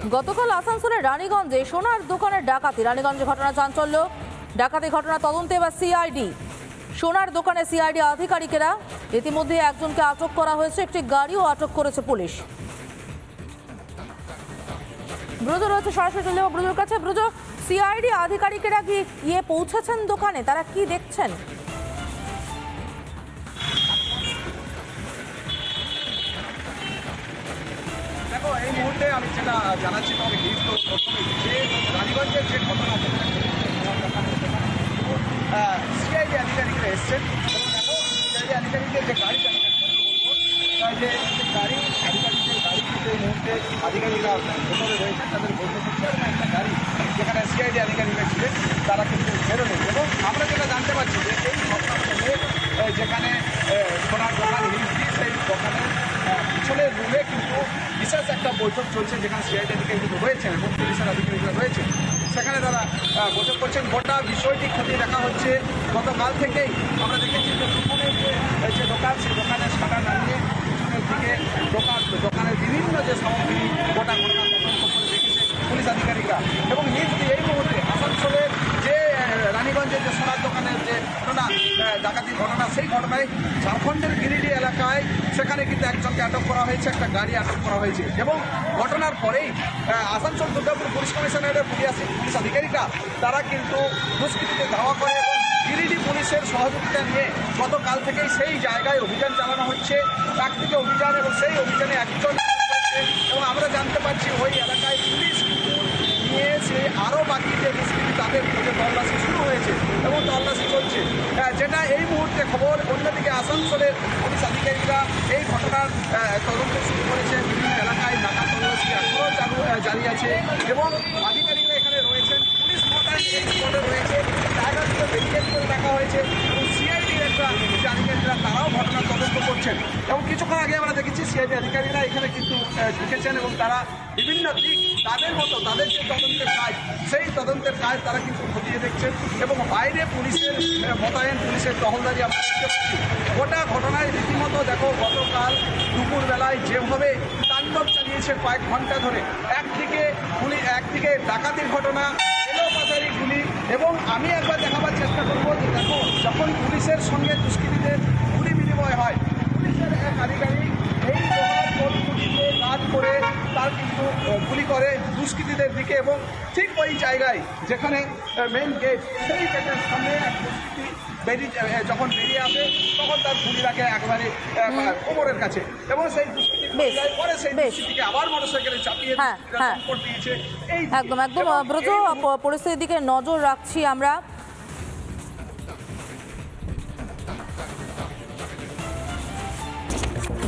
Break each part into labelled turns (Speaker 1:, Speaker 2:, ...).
Speaker 1: গতকাল আসানসোলের রানীগঞ্জে সোনার দোকানের ডাকাতি। রানীগঞ্জে ঘটনা চাঞ্চল্য, ডাকাতি ঘটনা তদন্তে এবার সিআইডি। সোনার দোকানে সিআইডি আধিকারিকেরা, ইতিমধ্যে একজনকে আটক করা হয়েছে, একটি গাড়িও আটক করেছে পুলিশ। ব্রজ রয়েছে সরাসরি, চলে যাবো ব্রজের কাছে। ব্রজ, সিআইডি আধিকারিকেরা কি পৌঁছেছেন দোকানে, তারা কি দেখছেন?
Speaker 2: দেখো, এই মুহূর্তে আমি যেটা জানাচ্ছি তোমাকে যে রানীগঞ্জের যে ঘটনা সিআইডি আধিকারিকরা এসছেন। দেখো, সিআইডি আধিকারিকের যে গাড়ি যে গাড়ি আধিকারিকের গাড়ি কিন্তু এই মুহূর্তে আধিকারিকরা ভেতরে রয়েছেন, তাদের বলতে হচ্ছে এবং একটা গাড়ি যেখানে সিআইডি আধিকারিকরা ছিলেন তারা কিন্তু বেরোলেন। এবং আমরা যেটা জানতে পারছি যে এই ঘটনাক্রমে যেখানে সোনার দোকান হিলসি, সেই দোকানের পিছনের রুমে কিন্তু বিশেষ একটা বৈঠক চলছে, যেখানে সিআইডি আধিকারিকরা রয়েছেন এবং পুলিশের আধিকারিকরা রয়েছেন। সেখানে তারা বৈঠক করছেন। গোটা বিষয়টি খতিয়ে দেখা হচ্ছে। গতকাল থেকেই আমরা দেখেছি যে দোকানের যে দোকান, সেই দোকানের সাদা নামিয়ে দিকে দোকানের বিভিন্ন যে সামগ্রী গোটা ঘটনা তদন্ত করে দেখেছে পুলিশ আধিকারিকরা। এবং এই মুহূর্তে আসানসোলের যে রানীগঞ্জের যে সোনার দোকানের যে ঘটনা, ডাকাতির ঘটনা, সেই ঘটনায় ঝাড়খণ্ডের গিরিডি এলাকায় সেখানে কিন্তু একজনকে আটক করা হয়েছে, একটা গাড়ি আটক করা হয়েছে। এবং ঘটনার পরেই আসানসোল দুর্গাপুর পুলিশ কমিশনারের পুলিশ আধিকারিকরা তারা কিন্তু দুষ্কৃতীদের ধাওয়া করে এবং গিরিডি পুলিশের সহযোগিতা নিয়ে গতকাল থেকেই সেই জায়গায় অভিযান চালানো হচ্ছে, প্রাকৃতিক অভিযান। এবং সেই অভিযানে একজন এবং আমরা জানতে পারছি ওই এলাকায় পুলিশ নিয়ে সে আরও বাকি যে দুষ্কৃতী তাদের খোঁজে তল্লাশি শুরু হয়েছে এবং তল্লাশি চলছে, যেটা এই মুহূর্তে খবর। অন্যদিকে আসানসোলের পুলিশ আধিকারিকরা এই ঘটনার তদন্ত শুরু করেছে। বিভিন্ন এলাকায় নাকা তল্লাশি এখনও জারি আছে এবং আধিকারিকরা এখানে রয়েছেন, পুলিশ মোতায়েন এই স্পটে রয়েছে, জায়গাগুলো ব্যারিকেড করে রাখা হয়েছে এবং সিআইডির একটা যে আধিকারিকরা তারাও ঘটনার তদন্ত করছেন। এবং কিছুক্ষণ আগে আমরা দেখেছি সিআইডি আধিকারিকরা এখানে কিন্তু ঢুকেছেন এবং তারা বিভিন্ন দিক তাদের মতো তাদের যে তদন্তের কাজ, সেই তদন্তের কাজ তারা কিন্তু খতিয়ে দেখছেন। এবং বাইরে পুলিশের মোতায়েন, পুলিশের টহলদারি আমরা দেখতে পাচ্ছি। গোটা ঘটনায় রীতিমতো দেখো, গতকাল দুপুরবেলায় যেভাবে তাণ্ডব চালিয়েছে কয়েক ঘন্টা ধরে, একদিকে ডাকাতির ঘটনা, এলোপাতারি গুলি। এবং আমি একবার দেখাবার চেষ্টা করবো যে দেখো, যখন পুলিশের সঙ্গে দুষ্কৃতীদের গুলি বিনিময় হয়, পুলিশের এক আধিকারিক এই লোহার কলগুলিতে কাজ করে তার কিন্তু গুলি করে দুষ্কৃতীদের দিকে। এবং ঠিক ওই জায়গায় যেখানে মেইন গেট, সেই গেটের সামনে এক দুষ্কৃতী যখন বেরিয়ে আসে তখন তার গুলি রাখে একবারে কোমরের কাছে এবং সেই দুষ্কৃতী পরে সেই দুষ্কৃতীকে আবার মোটরসাইকেলে চাপিয়ে দিয়েছে।
Speaker 1: একদম ব্রজ, পরিস্থিতির দিকে নজর রাখছি আমরা।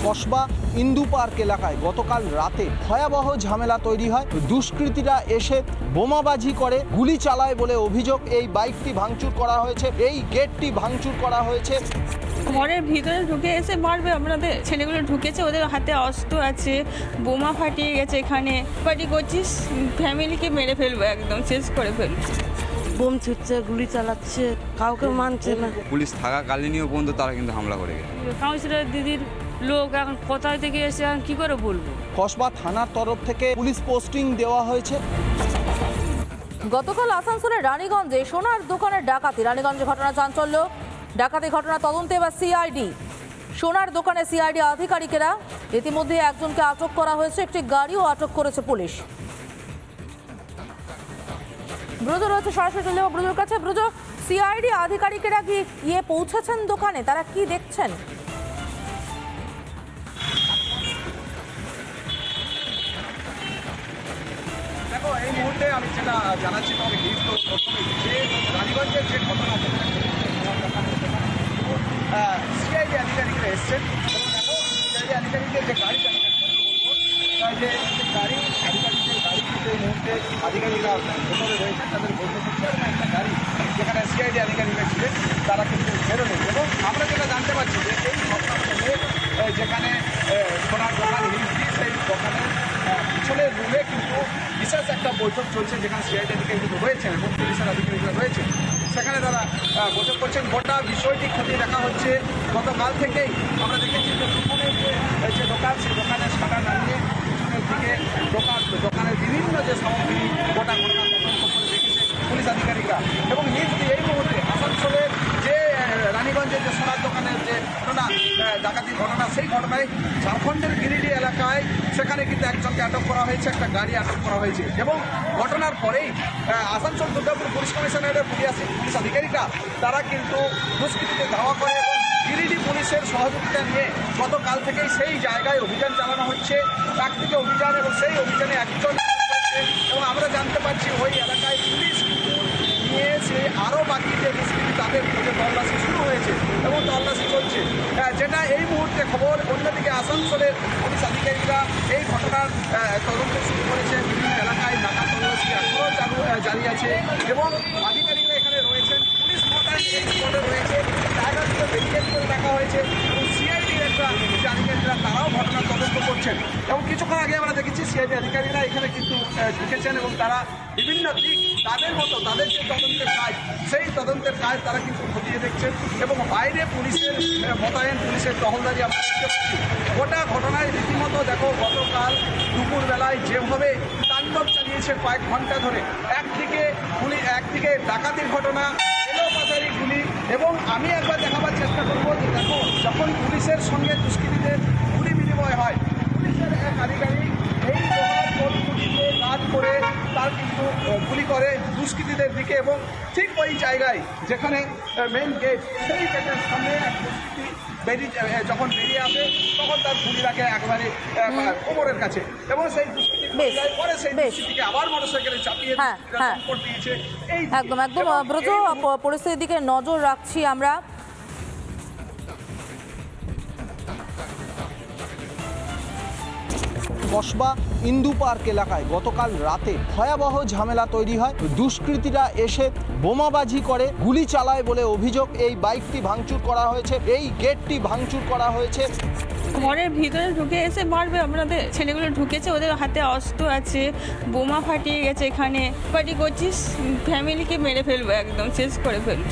Speaker 3: কসবা ইন্দু পার্ক এলাকায় গতকাল রাতে ভয়াবহ ঝামেলা তৈরি হয়। দুষ্কৃতীরা এসে বোমাবাজি করে, গুলি চালায় বলে অভিযোগ। এই বাইকটি ভাঙচুর করা হয়েছে, এই গেটটি ভাঙচুর করা হয়েছে।
Speaker 4: ঘরের ভিতরে ঢুকে এসে মারবে আমাদের ছেলেগুলো ঢুকেছে, ওদের হাতে অস্ত্র আছে, বোমা ফাটিয়ে গেছে। এখানে পার্টি করছিস, ফ্যামিলিকে মেরে ফেলবো, একদম শেষ করে ফেলবো।
Speaker 5: বোম ছুটছে, গুলি চালাচ্ছে, কাউকে মানছে না।
Speaker 6: পুলিশ থাকাকালীনও পর্যন্ত তারা কিন্তু হামলা করে গেছে।
Speaker 4: কাউন্সিলর দিদির লোক এখন কোথায় থেকে এসে এখন কি করে বলবো।
Speaker 3: কসবা থানার তরফ থেকে পুলিশ পোস্টিং দেওয়া হয়েছে।
Speaker 1: গতকাল আসানসোলের রানীগঞ্জে সোনার দোকানের ডাকাতি। রানীগঞ্জে ঘটনা চাঞ্চল্য, ডাকাতি ঘটনা তদন্তে এবার সিআইডি। সোনার দোকানে সিআইডি আধিকারিকেরা, ইতিমধ্যে একজনকে আটক করা হয়েছে, একটি গাড়িও আটক করেছে পুলিশ। ব্রজ রয়েছে সরাসরি, চলে যাবো ব্রজের কাছে। ব্রজ, সিআইডি আধিকারিকেরা কি পৌঁছেছেন দোকানে, তারা কি দেখছেন?
Speaker 2: দেখো, এই মুহূর্তে আমি যেটা জানাচ্ছি তোমাকে যে রানীগঞ্জের যে ঘটনা সিআইডি আধিকারিকরা এসছেন। দেখো, সিআইডি আধিকারিকের যে গাড়ি যে গাড়ি আধিকারিকের গাড়ি কিন্তু এই মুহূর্তে আধিকারিকরা ভেতরে রয়েছেন, তাদের বলতে হচ্ছে এবং একটা গাড়ি যেখানে সিআইডি আধিকারিকরা ছিলেন তারা কিন্তু বেরোলেন। এবং আমরা যেটা জানতে পারছি যে এই ঘটনাক্রমে যেখানে সোনার দোকান হিলসি, সেই দোকানের পিছনের রুমে কিন্তু বিশেষ একটা বৈঠক চলছে, যেখানে সিআইডি আধিকারিকরা রয়েছেন এবং পুলিশের আধিকারিকরা রয়েছেন। সেখানে তারা বৈঠক করছেন। গোটা বিষয়টি খতিয়ে দেখা হচ্ছে। গতকাল থেকেই আমরা দেখেছি যে দোকানের যে দোকান, সেই দোকানের সাদা নামিয়ে দিকে দোকানের বিভিন্ন পুলিশের সামগ্রী গোটা ঘটনা তদন্ত করে দেখেছে পুলিশ আধিকারিকরা। এবং এই মুহূর্তে আসানসোলের যে রানীগঞ্জের যে সোনার দোকানের যে ঘটনা, ডাকাতির ঘটনা, সেই ঘটনায় ঝাড়খণ্ডের গিরিডি এলাকায় সেখানে কিন্তু একজনকে আটক করা হয়েছে, একটা গাড়ি আটক করা হয়েছে। এবং ঘটনার পরেই আসানসোল দুর্গাপুর পুলিশ কমিশনারের পুলিশ আধিকারিকরা তারা কিন্তু দুষ্কৃতীকে ধাওয়া করে এবং গিরিডি পুলিশের সহযোগিতা নিয়ে গতকাল থেকেই সেই জায়গায় অভিযান চালানো হচ্ছে, প্রাকৃতিক অভিযান। এবং সেই অভিযানে একজন এবং আমরা জানতে পারছি ওই এলাকায় পুলিশ নিয়ে এসে আরও বাকি যে দুষ্কৃতী তাদের খোঁজে তল্লাশি শুরু হয়েছে এবং তল্লাশি চলছে, যেটা এই মুহূর্তে খবর। অন্যদিকে আসানসোলের পুলিশ আধিকারিকরা এই ঘটনার তদন্ত শুরু করেছে। বিভিন্ন এলাকায় নাকা তল্লাশি এখনও জারি আছে এবং আধিকারিকরা এখানে রয়েছেন, পুলিশ মোতায়েন এই স্পটে রয়েছে, জায়গাগুলো ব্যারিকেড করে রাখা হয়েছে এবং সিআইডির একটা যে আধিকারিকরা তারাও ঘটনার তদন্ত করছেন। এবং কিছুক্ষণ আগে আমরা দেখেছি সিআইডি আধিকারিকরা এখানে কিন্তু ঢুকেছেন এবং তারা বিভিন্ন দিক তাদের মতো তাদের যে তদন্তের কাজ, সেই তদন্তের কাজ তারা কিন্তু খতিয়ে দেখছেন এবং বাইরে পুলিশের মোতায়েন, পুলিশের টহলদারি আমরা দেখতে পাচ্ছি। গোটা ঘটনায় রীতিমতো দেখো গতকাল দুপুরবেলায় যেভাবে তাণ্ডব চালিয়েছে কয়েক ঘন্টা ধরে, একদিকে ডাকাতির ঘটনা, এলোপাতারি গুলি। এবং আমি একবার দেখাবার চেষ্টা করবো যে দেখো যখন পুলিশের সঙ্গে দুষ্কৃতীদের গুলি বিনিময় হয়, পুলিশের এক আধিকারিক এই লোহার কলকুটিতে কাজ করে তার কিন্তু গুলি করে দুষ্কৃতীদের দিকে এবং ঠিক ওই জায়গায় যেখানে মেন গেট, সেই গেটের সামনে এক দুষ্কৃতী যখন বেরিয়ে আসে তখন তার গুলি রাখে একবারে কোমরের কাছে এবং সেই দুষ্কৃতী পরে সেই দুষ্কৃতীকে আবার মোটরসাইকেলে চাপিয়ে দিয়েছে।
Speaker 1: একদম ব্রজ, পরিস্থিতির দিকে নজর রাখছি আমরা।
Speaker 3: কসবা ইন্দু পার্ক এলাকায় গতকাল রাতে ভয়াবহ ঝামেলা তৈরি হয়। দুষ্কৃতীরা এসে বোমাবাজি করে, গুলি চালায় বলে অভিযোগ। এই বাইকটি ভাঙচুর করা হয়েছে, এই গেটটি ভাঙচুর করা হয়েছে।
Speaker 4: ঘরের ভিতরে ঢুকে এসে মারবে আমাদের। ছেলেগুলো ঢুকেছে, ওদের হাতে অস্ত্র আছে, বোমা ফাটিয়ে গেছে। এখানে পার্টি করছিস, ফ্যামিলিকে মেরে ফেলবো, একদম শেষ করে ফেলবো।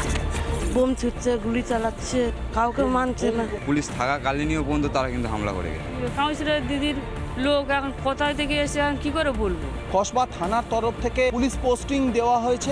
Speaker 5: বোম ছুটছে, গুলি চালাচ্ছে, কাউকে মানছে না।
Speaker 6: পুলিশ থাকাকালীনও পর্যন্ত তারা কিন্তু হামলা করে গেছে।
Speaker 7: কাউন্সিলর দিদির লোক এখন কোথায় থেকে এসে এখন কী করে বলবো।
Speaker 3: কসবা থানার তরফ থেকে পুলিশ পোস্টিং দেওয়া হয়েছে।